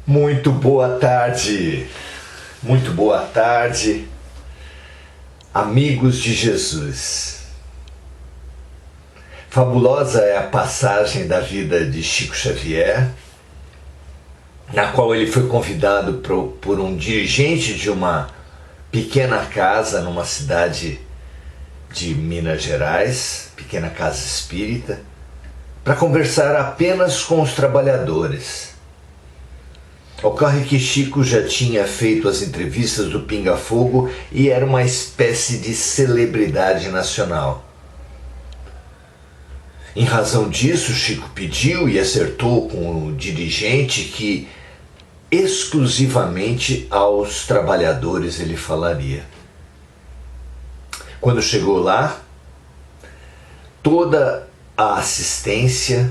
Muito boa tarde, amigos de Jesus. Fabulosa é a passagem da vida de Chico Xavier, na qual ele foi convidado por um dirigente de uma pequena casa numa cidade de Minas Gerais, pequena casa espírita, para conversar apenas com os trabalhadores. Ocorre que Chico já tinha feito as entrevistas do Pinga Fogo e era uma espécie de celebridade nacional. Em razão disso, Chico pediu e acertou com o dirigente que exclusivamente aos trabalhadores ele falaria. Quando chegou lá, toda a assistência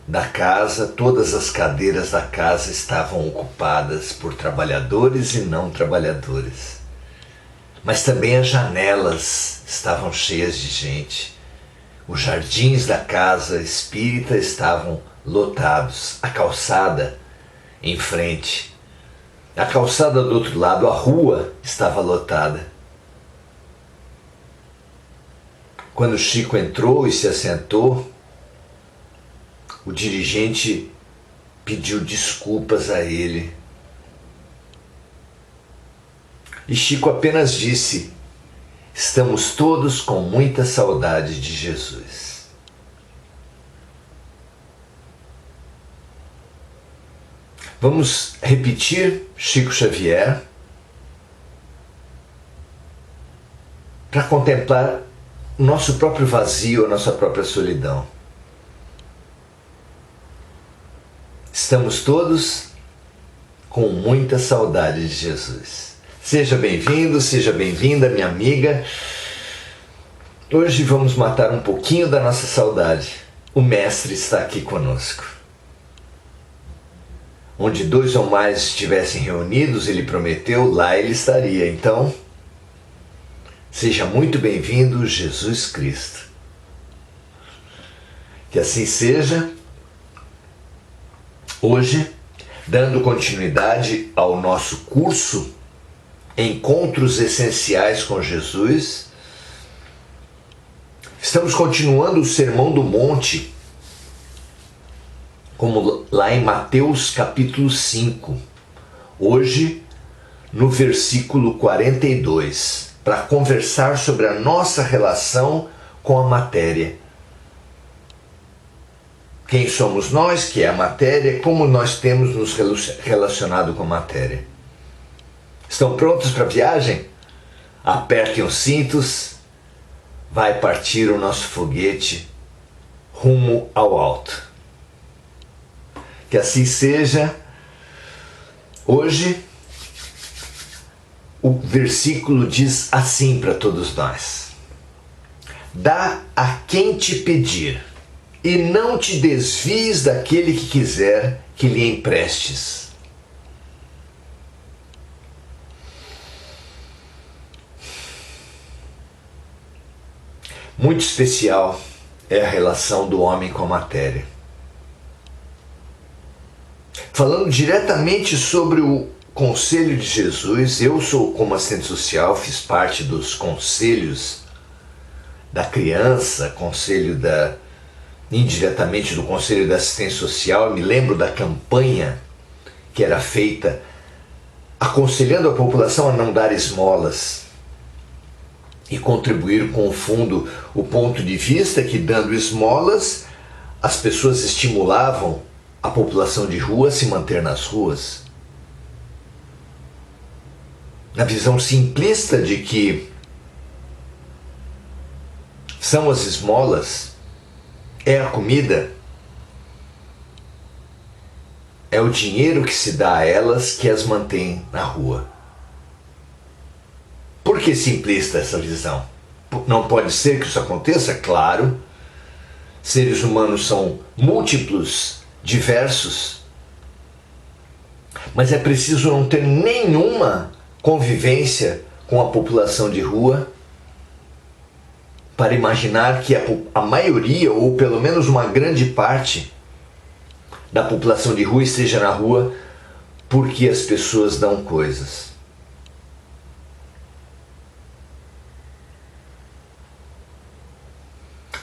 da casa, todas as cadeiras da casa estavam ocupadas por trabalhadores e não trabalhadores. Mas também as janelas estavam cheias de gente. Os jardins da casa espírita estavam lotados. A calçada em frente, a calçada do outro lado, a rua estava lotada. Quando Chico entrou e se assentou, o dirigente pediu desculpas a ele. E Chico apenas disse: estamos todos com muita saudade de Jesus. Vamos repetir Chico Xavier para contemplar o nosso próprio vazio, a nossa própria solidão. Estamos todos com muita saudade de Jesus. Seja bem-vindo, seja bem-vinda, minha amiga. Hoje vamos matar um pouquinho da nossa saudade. O Mestre está aqui conosco. Onde dois ou mais estivessem reunidos, ele prometeu, lá ele estaria. Então, seja muito bem-vindo, Jesus Cristo. Que assim seja. Hoje, dando continuidade ao nosso curso Encontros Essenciais com Jesus, estamos continuando o Sermão do Monte, como lá em Mateus capítulo 5, hoje no versículo 42, para conversar sobre a nossa relação com a matéria. Quem somos nós, que é a matéria, como nós temos nos relacionado com a matéria. Estão prontos para a viagem? Apertem os cintos, vai partir o nosso foguete rumo ao alto. Que assim seja. Hoje, o versículo diz assim para todos nós: dá a quem te pedir, e não te desvies daquele que quiser que lhe emprestes. Muito especial é a relação do homem com a matéria. Falando diretamente sobre o Conselho de Jesus, eu sou como assistente social, fiz parte dos conselhos da criança, indiretamente do Conselho da Assistência Social. Me lembro da campanha que era feita aconselhando a população a não dar esmolas e contribuir com o fundo, o ponto de vista que, dando esmolas, as pessoas estimulavam a população de rua a se manter nas ruas. Na visão simplista de que são as esmolas, é a comida, é o dinheiro que se dá a elas que as mantém na rua. Por que simplista essa visão? Não pode ser que isso aconteça? Claro. Seres humanos são múltiplos, diversos. Mas é preciso não ter nenhuma convivência com a população de rua para imaginar que a maioria, ou pelo menos uma grande parte, da população de rua esteja na rua porque as pessoas dão coisas.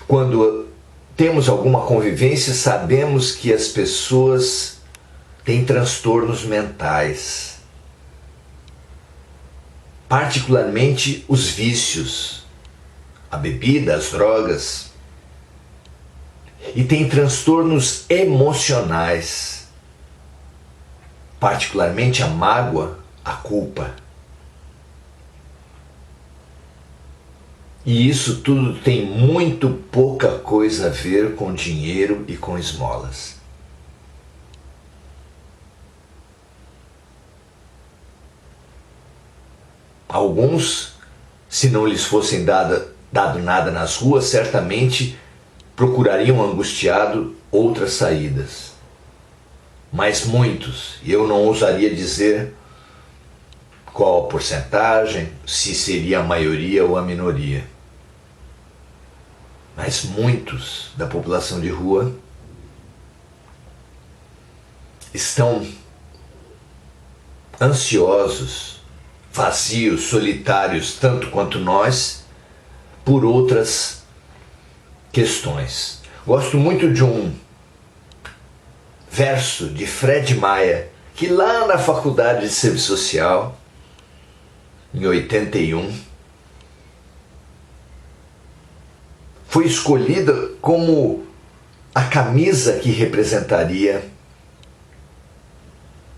Quando temos alguma convivência, sabemos que as pessoas têm transtornos mentais, particularmente os vícios, a bebida, as drogas, e têm transtornos emocionais, particularmente a mágoa, a culpa. E isso tudo tem muito pouca coisa a ver com dinheiro e com esmolas. Alguns, se não lhes fossem dado nada nas ruas, certamente procurariam angustiado outras saídas. Mas muitos, e eu não ousaria dizer qual a porcentagem, se seria a maioria ou a minoria, mas muitos da população de rua estão ansiosos, vazios, solitários, tanto quanto nós, por outras questões. Gosto muito de um verso de Fred Maia, que lá na Faculdade de Serviço Social, em 81, foi escolhida como a camisa que representaria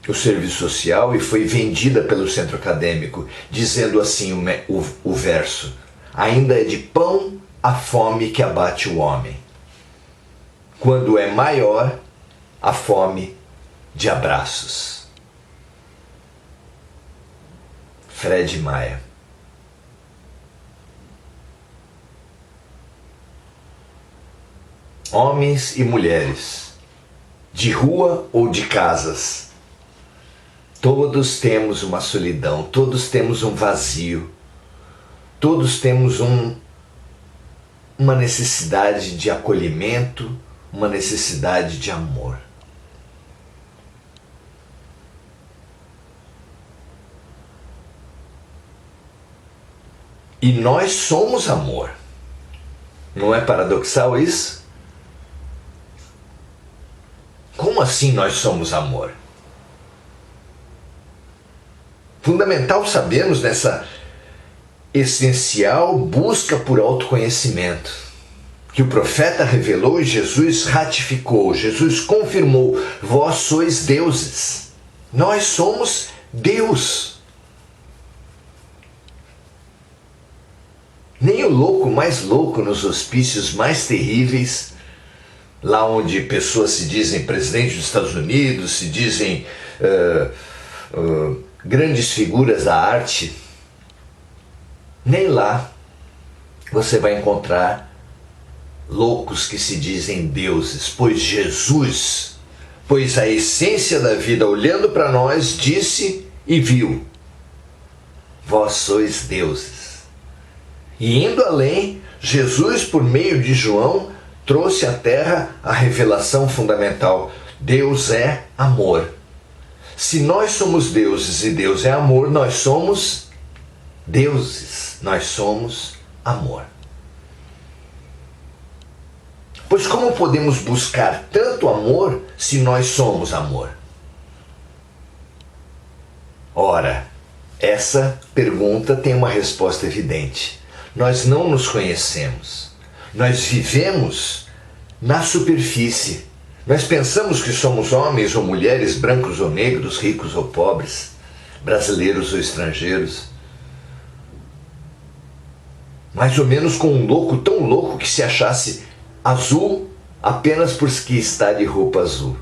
o serviço social e foi vendida pelo centro acadêmico, dizendo assim o verso: ainda é de pão a fome que abate o homem, quando é maior a fome de abraços. Fred Maia. Homens e mulheres, de rua ou de casas, todos temos uma solidão, todos temos um vazio, todos temos uma necessidade de acolhimento, uma necessidade de amor. E nós somos amor. Não é paradoxal isso? Como assim nós somos amor? Fundamental sabermos nessa essencial busca por autoconhecimento, que o profeta revelou e Jesus ratificou, Jesus confirmou: vós sois deuses. Nós somos Deus. Nem o louco mais louco nos hospícios mais terríveis, lá onde pessoas se dizem presidente dos Estados Unidos, se dizem grandes figuras da arte, nem lá você vai encontrar loucos que se dizem deuses, pois a essência da vida, olhando para nós, disse e viu: vós sois deuses. E indo além, Jesus, por meio de João, trouxe à terra a revelação fundamental: Deus é amor. Se nós somos deuses e Deus é amor, nós somos deuses, nós somos amor. Pois como podemos buscar tanto amor se nós somos amor? Ora, essa pergunta tem uma resposta evidente. Nós não nos conhecemos. Nós vivemos na superfície. Nós pensamos que somos homens ou mulheres, brancos ou negros, ricos ou pobres, brasileiros ou estrangeiros. Mais ou menos com um louco tão louco que se achasse azul apenas porque está de roupa azul.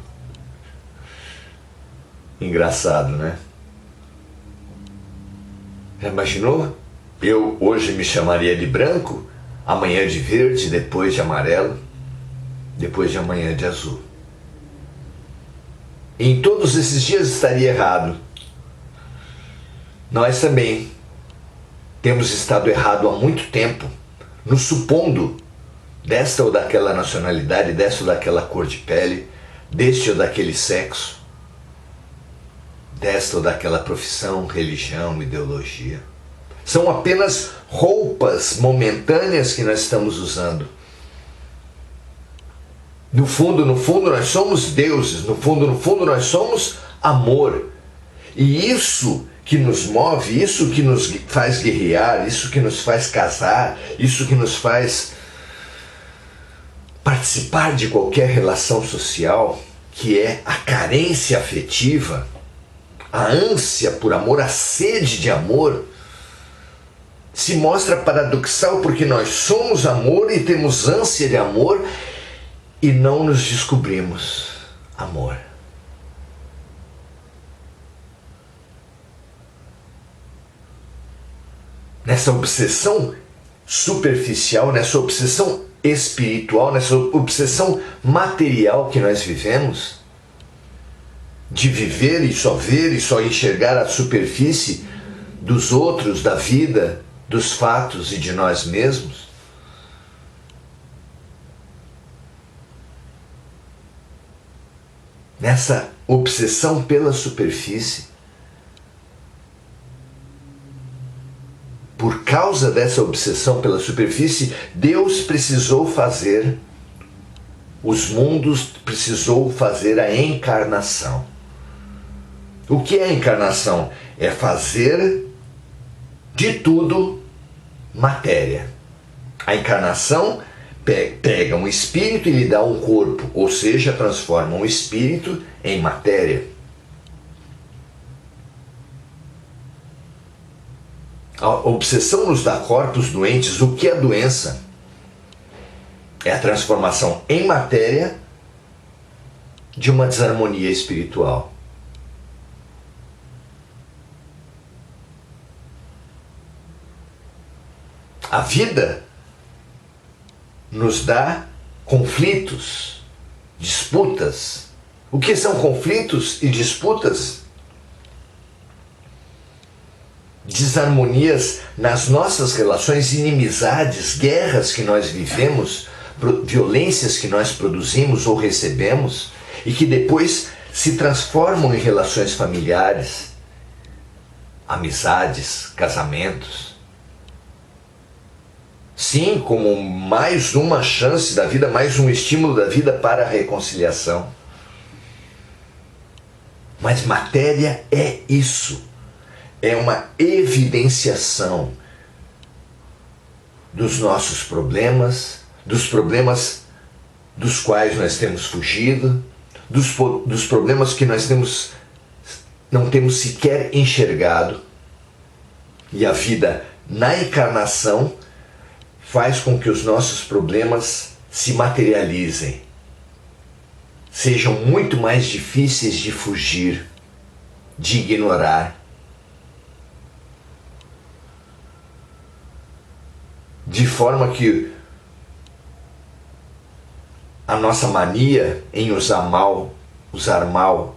Engraçado, né? Já imaginou? Eu hoje me chamaria de branco, amanhã de verde, depois de amarelo, depois de amanhã de azul. E em todos esses dias estaria errado. Nós também temos estado errado há muito tempo, nos supondo desta ou daquela nacionalidade, desta ou daquela cor de pele, deste ou daquele sexo, desta ou daquela profissão, religião, ideologia. São apenas roupas momentâneas que nós estamos usando. No fundo, nós somos deuses. No fundo, nós somos amor. E isso que nos move, isso que nos faz guerrear, isso que nos faz casar, isso que nos faz participar de qualquer relação social, que é a carência afetiva, a ânsia por amor, a sede de amor, se mostra paradoxal porque nós somos amor e temos ânsia de amor e não nos descobrimos amor. Nessa obsessão superficial, nessa obsessão espiritual, nessa obsessão material que nós vivemos, de viver e só enxergar a superfície dos outros, da vida, dos fatos e de nós mesmos, nessa obsessão pela superfície, por causa dessa obsessão pela superfície, Deus precisou fazer os mundos, precisou fazer a encarnação. O que é a encarnação? É fazer de tudo matéria. A encarnação pega um espírito e lhe dá um corpo, ou seja, transforma um espírito em matéria. A obsessão nos dá corpos doentes. O que é doença? É a transformação em matéria de uma desarmonia espiritual. A vida nos dá conflitos, disputas. O que são conflitos e disputas? Desarmonias nas nossas relações, inimizades, guerras que nós vivemos, violências que nós produzimos ou recebemos e que depois se transformam em relações familiares, amizades, casamentos. Sim, como mais uma chance da vida, mais um estímulo da vida para a reconciliação. Mas matéria é isso. É uma evidenciação dos nossos problemas, dos problemas dos quais nós temos fugido, dos problemas que nós não temos sequer enxergado. E a vida na encarnação faz com que os nossos problemas se materializem, sejam muito mais difíceis de fugir, de ignorar. De forma que a nossa mania em usar mal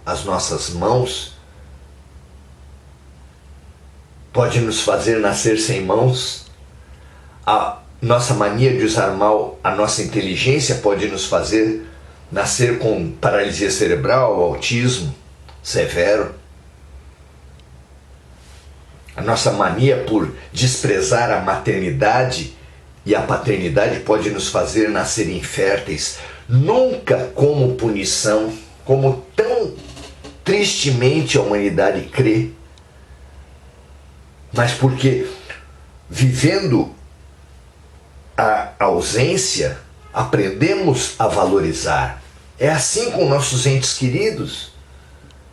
as nossas mãos pode nos fazer nascer sem mãos. A nossa mania de usar mal a nossa inteligência pode nos fazer nascer com paralisia cerebral, autismo severo. A nossa mania por desprezar a maternidade e a paternidade pode nos fazer nascer inférteis, nunca como punição, como tão tristemente a humanidade crê, mas porque vivendo a ausência, aprendemos a valorizar. É assim com nossos entes queridos.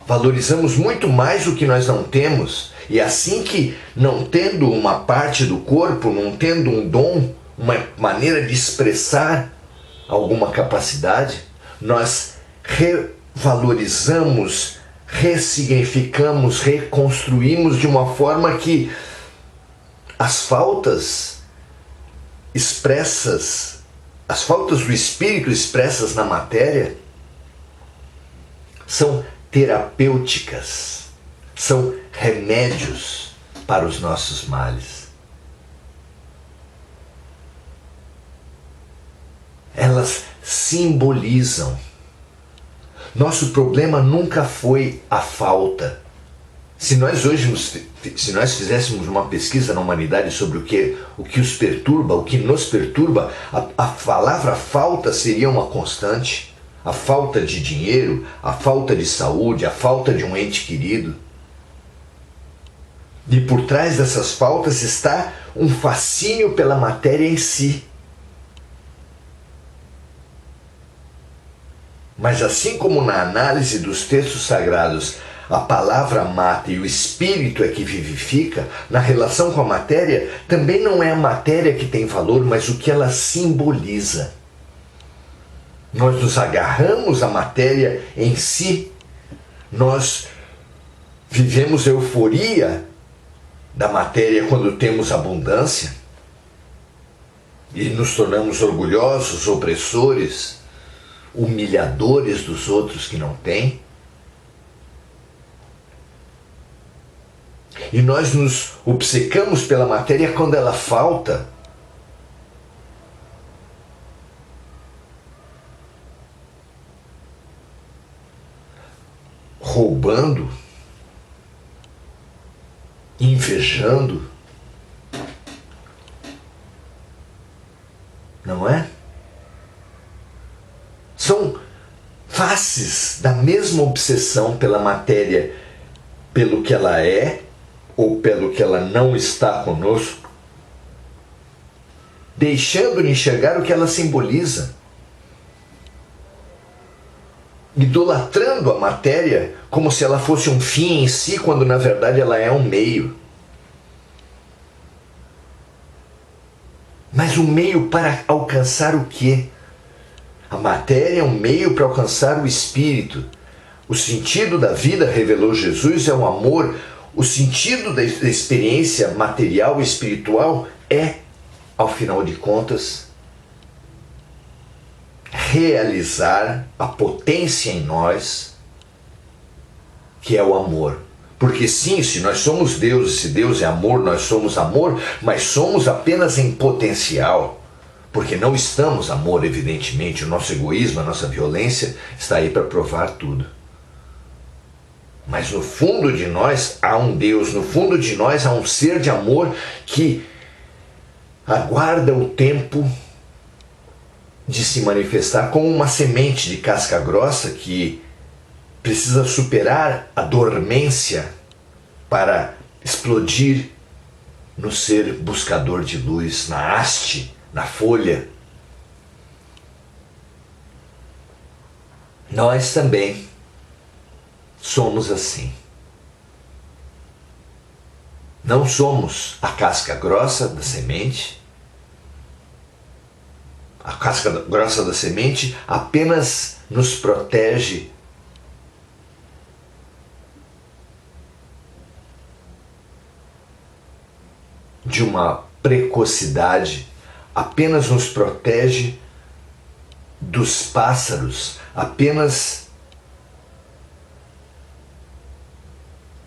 Valorizamos muito mais o que nós não temos. E assim que, não tendo uma parte do corpo, não tendo um dom, uma maneira de expressar alguma capacidade, nós revalorizamos, ressignificamos, reconstruímos de uma forma que as faltas expressas, as faltas do espírito expressas na matéria, são terapêuticas, são remédios para os nossos males. Elas simbolizam. Nosso problema nunca foi a falta. Se nós hoje se nós fizéssemos uma pesquisa na humanidade sobre o que os perturba, o que nos perturba, a palavra falta seria uma constante. A falta de dinheiro, a falta de saúde, a falta de um ente querido. E por trás dessas faltas está um fascínio pela matéria em si. Mas assim como na análise dos textos sagrados a palavra mata e o espírito é que vivifica, na relação com a matéria também não é a matéria que tem valor, mas o que ela simboliza. Nós nos agarramos à matéria em si, nós vivemos euforia da matéria quando temos abundância e nos tornamos orgulhosos, opressores, humilhadores dos outros que não têm. E nós nos obcecamos pela matéria quando ela falta. Roubando, invejando, não é? São faces da mesma obsessão pela matéria, pelo que ela é ou pelo que ela não está conosco, deixando de enxergar o que ela simboliza, idolatrando a matéria como se ela fosse um fim em si, quando na verdade ela é um meio. Mas um meio para alcançar o quê? A matéria é um meio para alcançar o espírito. O sentido da vida, revelou Jesus, é o amor. O sentido da experiência material e espiritual é, ao final de contas, realizar a potência em nós, que é o amor. Porque sim, se nós somos Deus, se Deus é amor, nós somos amor, mas somos apenas em potencial. Porque não estamos amor, evidentemente. O nosso egoísmo, a nossa violência está aí para provar tudo. Mas no fundo de nós há um Deus, no fundo de nós há um ser de amor que aguarda o tempo de se manifestar como uma semente de casca grossa que precisa superar a dormência para explodir no ser buscador de luz, na haste, na folha. Nós também somos assim. Não somos a casca grossa da semente. A casca grossa da semente apenas nos protege de uma precocidade, apenas nos protege dos pássaros, apenas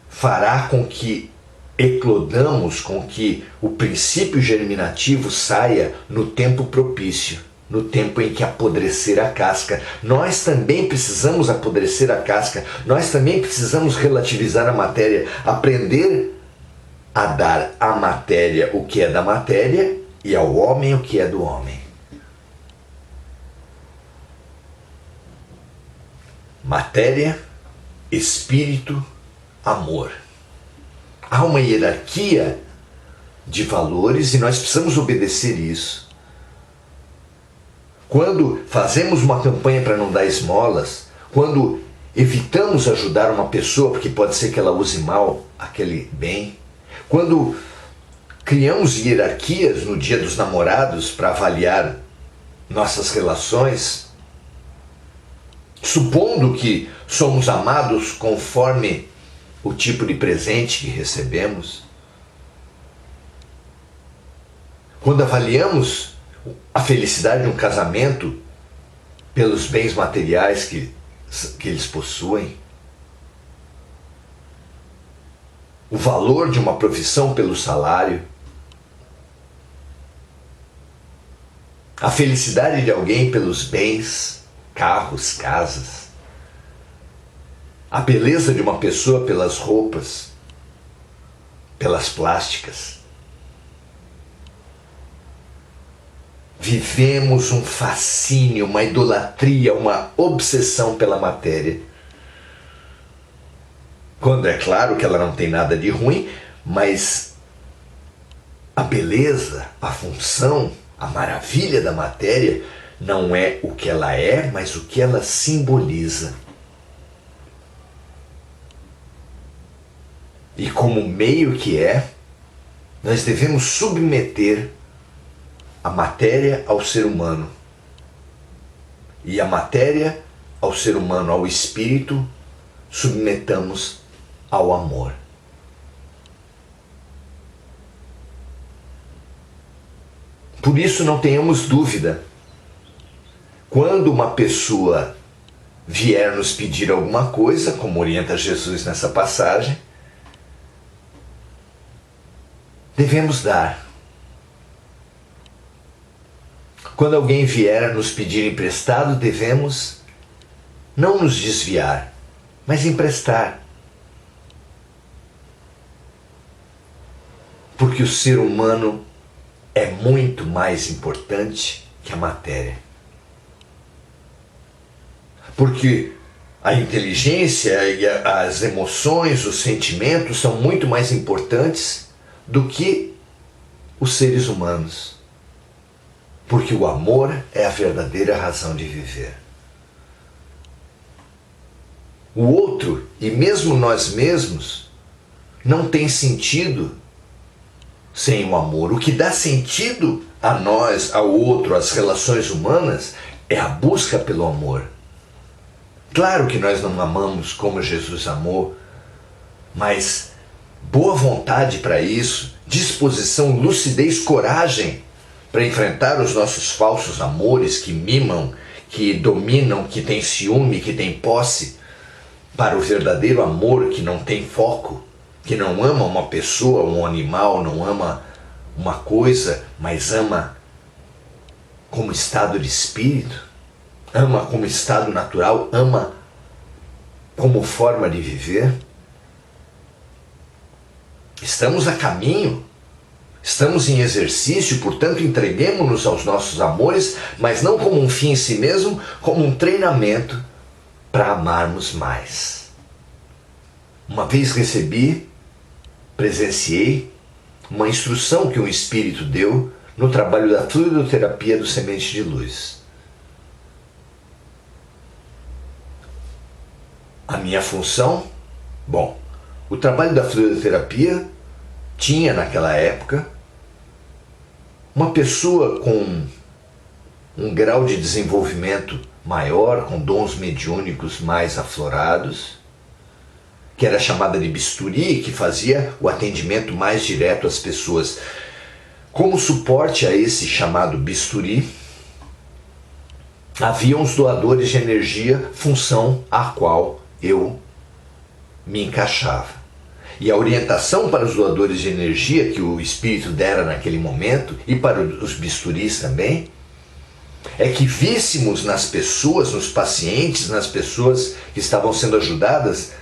fará com que eclodamos, com que o princípio germinativo saia no tempo propício, no tempo em que apodrecer a casca. Nós também precisamos apodrecer a casca, nós também precisamos relativizar a matéria, aprender a dar à matéria o que é da matéria e ao homem o que é do homem. Matéria, espírito, amor. Há uma hierarquia de valores e nós precisamos obedecer isso. Quando fazemos uma campanha para não dar esmolas, quando evitamos ajudar uma pessoa porque pode ser que ela use mal aquele bem, quando criamos hierarquias no Dia dos Namorados para avaliar nossas relações, supondo que somos amados conforme o tipo de presente que recebemos, quando avaliamos a felicidade de um casamento pelos bens materiais que eles possuem, o valor de uma profissão pelo salário, a felicidade de alguém pelos bens, carros, casas, a beleza de uma pessoa pelas roupas, pelas plásticas. Vivemos um fascínio, uma idolatria, uma obsessão pela matéria. Quando é claro que ela não tem nada de ruim, mas a beleza, a função, a maravilha da matéria não é o que ela é, mas o que ela simboliza. E como meio que é, nós devemos submeter a matéria ao ser humano. E a matéria ao ser humano, ao espírito, submetamos ao amor. Por isso não tenhamos dúvida, quando uma pessoa vier nos pedir alguma coisa, como orienta Jesus nessa passagem, devemos dar. Quando alguém vier nos pedir emprestado, devemos não nos desviar, mas emprestar. Porque o ser humano é muito mais importante que a matéria. Porque a inteligência e as emoções, os sentimentos são muito mais importantes do que os seres humanos. Porque o amor é a verdadeira razão de viver. O outro, e mesmo nós mesmos, não tem sentido sem o amor. O que dá sentido a nós, ao outro, às relações humanas, é a busca pelo amor. Claro que nós não amamos como Jesus amou, mas boa vontade para isso, disposição, lucidez, coragem para enfrentar os nossos falsos amores que mimam, que dominam, que têm ciúme, que têm posse, para o verdadeiro amor que não tem foco, que não ama uma pessoa, um animal, não ama uma coisa, mas ama como estado de espírito, ama como estado natural, ama como forma de viver. Estamos a caminho, estamos em exercício, portanto entreguemos-nos aos nossos amores, mas não como um fim em si mesmo, como um treinamento para amarmos mais. Uma vez presenciei uma instrução que um espírito deu no trabalho da fluidoterapia do Semente de Luz. A minha função? Bom, o trabalho da fluidoterapia tinha naquela época uma pessoa com um grau de desenvolvimento maior, com dons mediúnicos mais aflorados, que era chamada de bisturi, que fazia o atendimento mais direto às pessoas. Como suporte a esse chamado bisturi, havia uns doadores de energia, função a qual eu me encaixava. E a orientação para os doadores de energia que o Espírito dera naquele momento, e para os bisturis também, é que víssemos nas pessoas, nos pacientes, nas pessoas que estavam sendo ajudadas,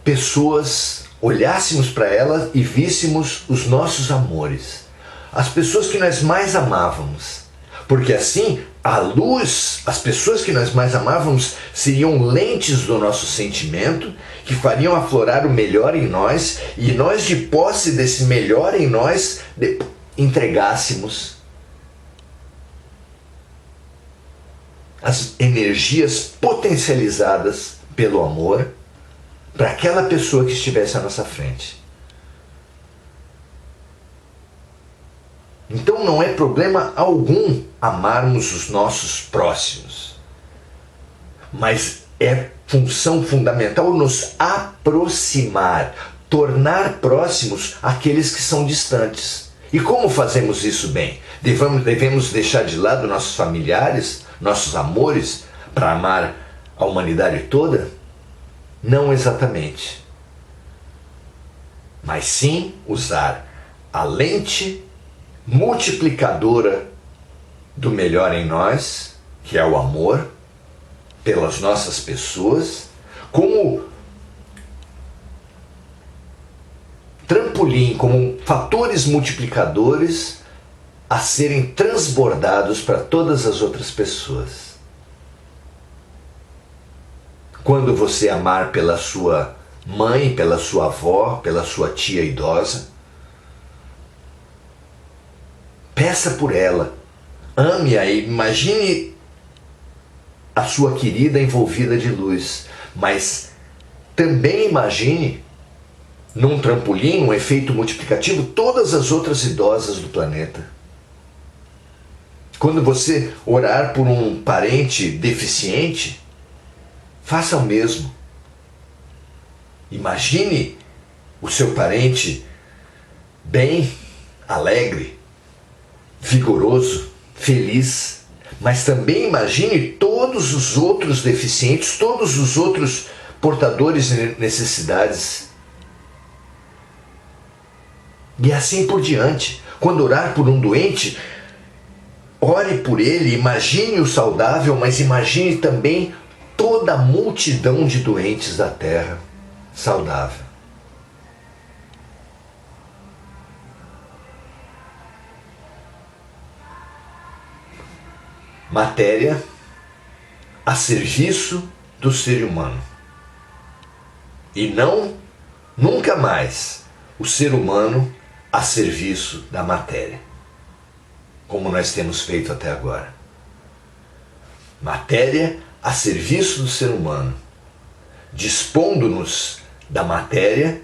pessoas, olhássemos para elas e víssemos os nossos amores, as pessoas que nós mais amávamos, porque assim a luz, as pessoas que nós mais amávamos seriam lentes do nosso sentimento, que fariam aflorar o melhor em nós, e nós, de posse desse melhor em nós, entregássemos as energias potencializadas pelo amor para aquela pessoa que estivesse à nossa frente. Então não é problema algum amarmos os nossos próximos, mas é função fundamental nos aproximar, tornar próximos aqueles que são distantes. E como fazemos isso bem? Devemos deixar de lado nossos familiares, nossos amores, para amar a humanidade toda? Não exatamente. Mas sim usar a lente multiplicadora do melhor em nós, que é o amor, pelas nossas pessoas, como trampolim, como fatores multiplicadores a serem transbordados para todas as outras pessoas. Quando você amar pela sua mãe, pela sua avó, pela sua tia idosa, peça por ela, ame-a e imagine a sua querida envolvida de luz, mas também imagine, num trampolim, um efeito multiplicativo, todas as outras idosas do planeta. Quando você orar por um parente deficiente, faça o mesmo. Imagine o seu parente bem, alegre, vigoroso, feliz, mas também imagine todos os outros deficientes, todos os outros portadores de necessidades. E assim por diante. Quando orar por um doente, ore por ele, imagine o saudável, mas imagine também toda a multidão de doentes da terra saudável. Matéria a serviço do ser humano. E não, nunca mais, o ser humano a serviço da matéria, como nós temos feito até agora. Matéria a serviço do ser humano, dispondo-nos da matéria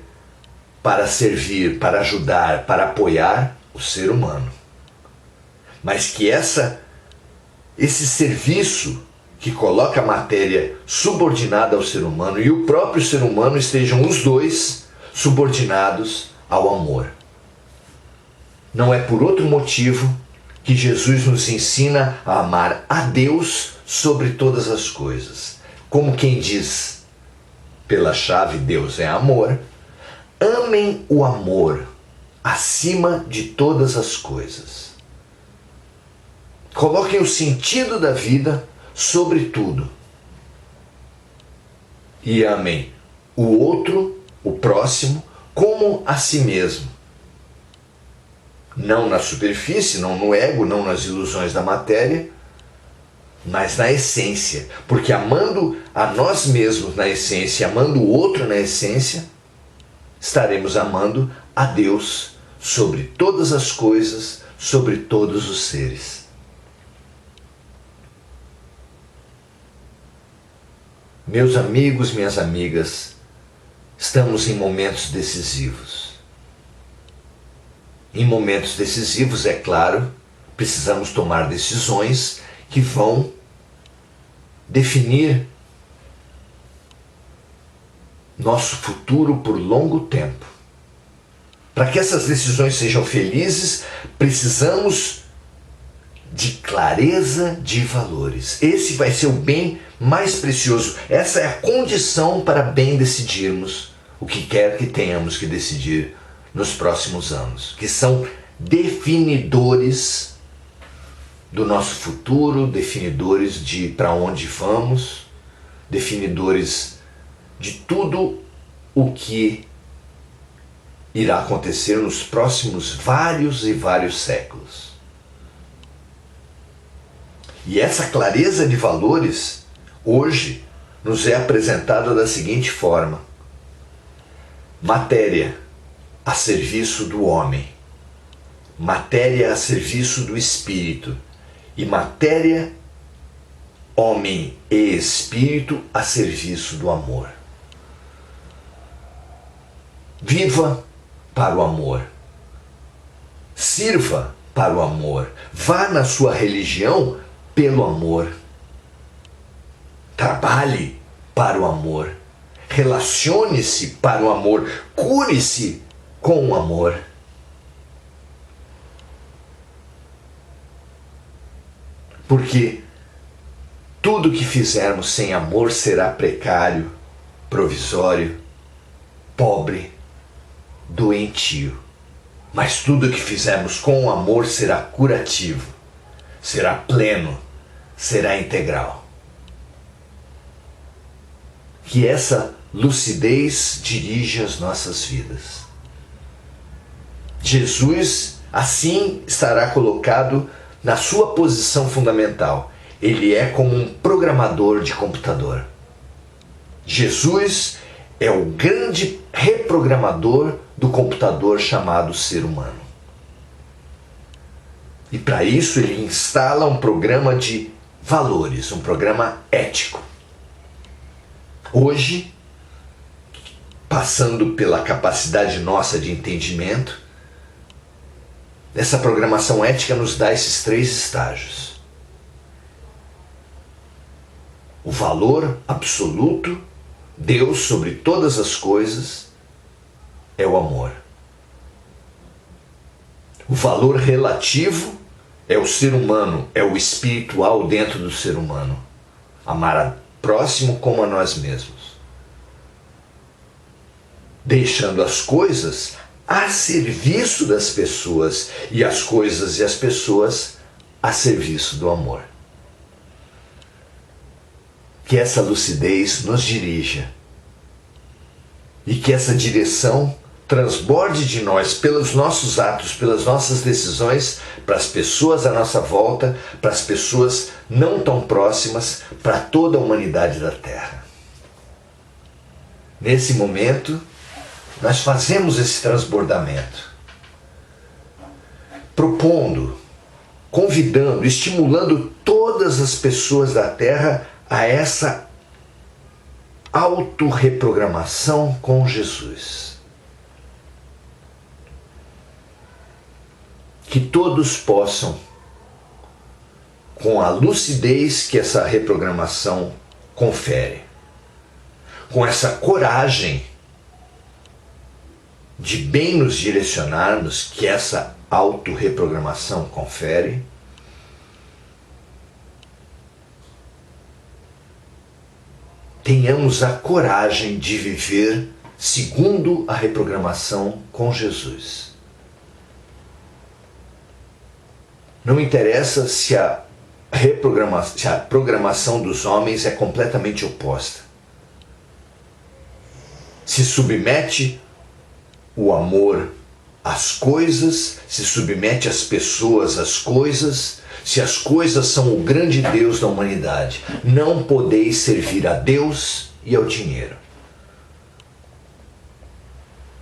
para servir, para ajudar, para apoiar o ser humano. Mas que esse serviço que coloca a matéria subordinada ao ser humano e o próprio ser humano estejam os dois subordinados ao amor. Não é por outro motivo que Jesus nos ensina a amar a Deus sobre todas as coisas. Como quem diz, pela chave Deus é amor, amem o amor acima de todas as coisas. Coloquem o sentido da vida sobre tudo. E amem o outro, o próximo, como a si mesmo. Não na superfície, não no ego, não nas ilusões da matéria, mas na essência. Porque amando a nós mesmos na essência, amando o outro na essência, estaremos amando a Deus sobre todas as coisas, sobre todos os seres. Meus amigos, minhas amigas, estamos em momentos decisivos. Em momentos decisivos, é claro, precisamos tomar decisões que vão definir nosso futuro por longo tempo. Para que essas decisões sejam felizes, precisamos de clareza de valores. Esse vai ser o bem mais precioso. Essa é a condição para bem decidirmos o que quer que tenhamos que decidir nos próximos anos, que são definidores do nosso futuro, definidores de para onde vamos, definidores de tudo o que irá acontecer nos próximos vários e vários séculos. E essa clareza de valores, hoje, nos é apresentada da seguinte forma: matéria a serviço do homem, matéria a serviço do espírito, e matéria, homem e espírito a serviço do amor. Viva para o amor, sirva para o amor, vá na sua religião pelo amor, trabalhe para o amor, relacione-se para o amor, cure-se com o amor. Porque tudo que fizermos sem amor será precário, provisório, pobre, doentio. Mas tudo que fizermos com amor será curativo, será pleno, será integral. que essa lucidez dirige as nossas vidas. Jesus, assim, estará colocado na sua posição fundamental. Ele é como um programador de computador. Jesus é o grande reprogramador do computador chamado ser humano. E para isso ele instala um programa de valores, um programa ético. Hoje, passando pela capacidade nossa de entendimento, essa programação ética nos dá esses 3 estágios. O valor absoluto, Deus sobre todas as coisas, é o amor. O valor relativo é o ser humano, é o espiritual dentro do ser humano. Amar a próximo como a nós mesmos. Deixando as coisas a serviço das pessoas e as coisas e as pessoas a serviço do amor. Que essa lucidez nos dirija e que essa direção transborde de nós pelos nossos atos, pelas nossas decisões, para as pessoas à nossa volta, para as pessoas não tão próximas, para toda a humanidade da Terra. Nesse momento, nós fazemos esse transbordamento, propondo, convidando, estimulando todas as pessoas da Terra a essa autorreprogramação com Jesus. Que todos possam, com a lucidez que essa reprogramação confere, com essa coragem de bem nos direcionarmos que essa autorreprogramação confere, tenhamos a coragem de viver segundo a reprogramação com Jesus. Não interessa se a programação dos homens é completamente oposta. Se submete o amor às coisas, se submete as pessoas às coisas, se as coisas são o grande Deus da humanidade. Não podeis servir a Deus e ao dinheiro.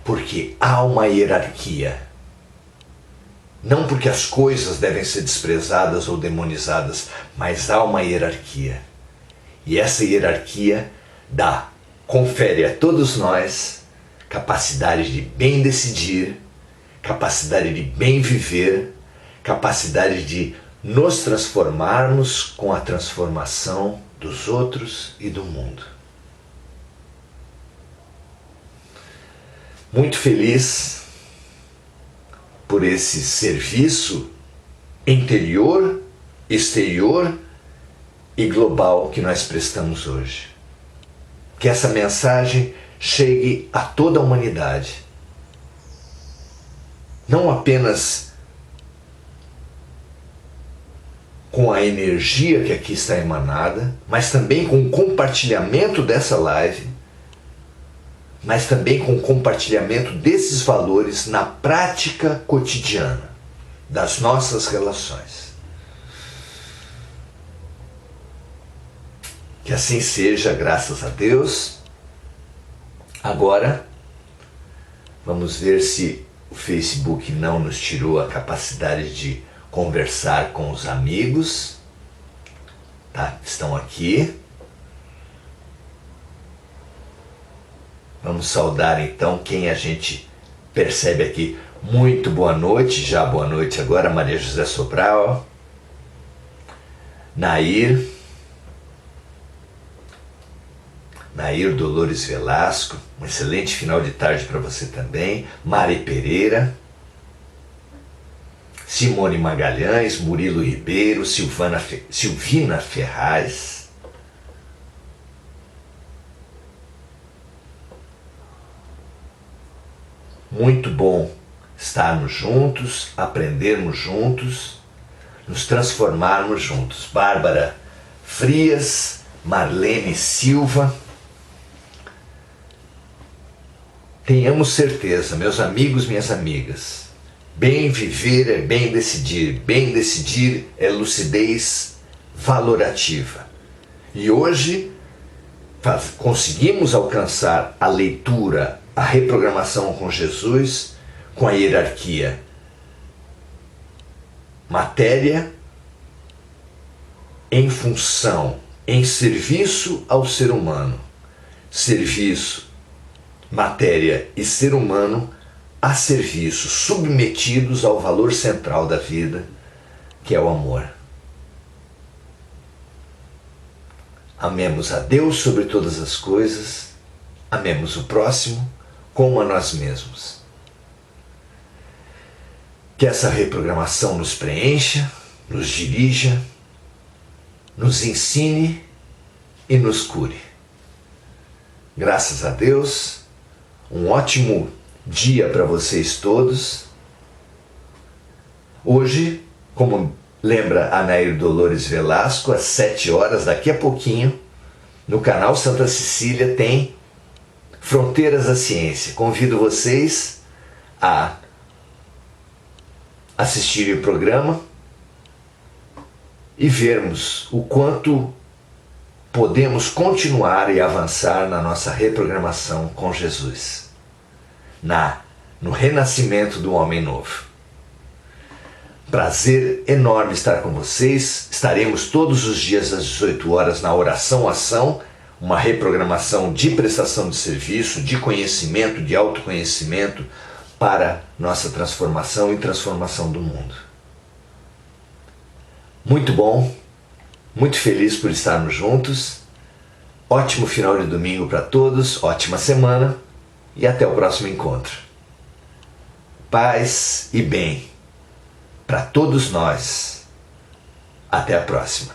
Porque há uma hierarquia. Não porque as coisas devem ser desprezadas ou demonizadas, mas há uma hierarquia. E essa hierarquia confere a todos nós capacidade de bem decidir, capacidade de bem viver, capacidade de nos transformarmos com a transformação dos outros e do mundo. Muito feliz por esse serviço interior, exterior e global que nós prestamos hoje. Que essa mensagem chegue a toda a humanidade. Não apenas com a energia que aqui está emanada, mas também com o compartilhamento dessa live, mas também com o compartilhamento desses valores na prática cotidiana das nossas relações. Que assim seja, graças a Deus. Agora, vamos ver se o Facebook não nos tirou a capacidade de conversar com os amigos, tá? Estão aqui. Vamos saudar então quem a gente percebe aqui. Muito boa noite, já boa noite agora, Maria José Sobral, Nair Dolores Velasco, um excelente final de tarde para você também, Mari Pereira, Simone Magalhães, Murilo Ribeiro, Silvina Ferraz, muito bom estarmos juntos, aprendermos juntos, nos transformarmos juntos. Bárbara Frias, Marlene Silva, Tenhamos certeza, meus amigos, minhas amigas, bem viver é bem decidir é lucidez valorativa. E hoje conseguimos alcançar a leitura, a reprogramação com Jesus, com a hierarquia matéria em função, em serviço ao ser humano, serviço, matéria e ser humano a serviço, submetidos ao valor central da vida, que é o amor. Amemos a Deus sobre todas as coisas, amemos o próximo como a nós mesmos. Que essa reprogramação nos preencha, nos dirija, nos ensine e nos cure. Graças a Deus, um ótimo dia para vocês todos. Hoje, como lembra a Nair Dolores Velasco, às 7 horas, daqui a pouquinho, no canal Santa Cecília tem Fronteiras da Ciência. Convido vocês a assistirem o programa e vermos o quanto podemos continuar e avançar na nossa reprogramação com Jesus, no renascimento do homem novo. Prazer enorme estar com vocês. Estaremos todos os dias às 18 horas na Oração Ação, uma reprogramação de prestação de serviço, de conhecimento, de autoconhecimento para nossa transformação e transformação do mundo. Muito bom, muito feliz por estarmos juntos. Ótimo final de domingo para todos, ótima semana e até o próximo encontro. Paz e bem para todos nós. Até a próxima.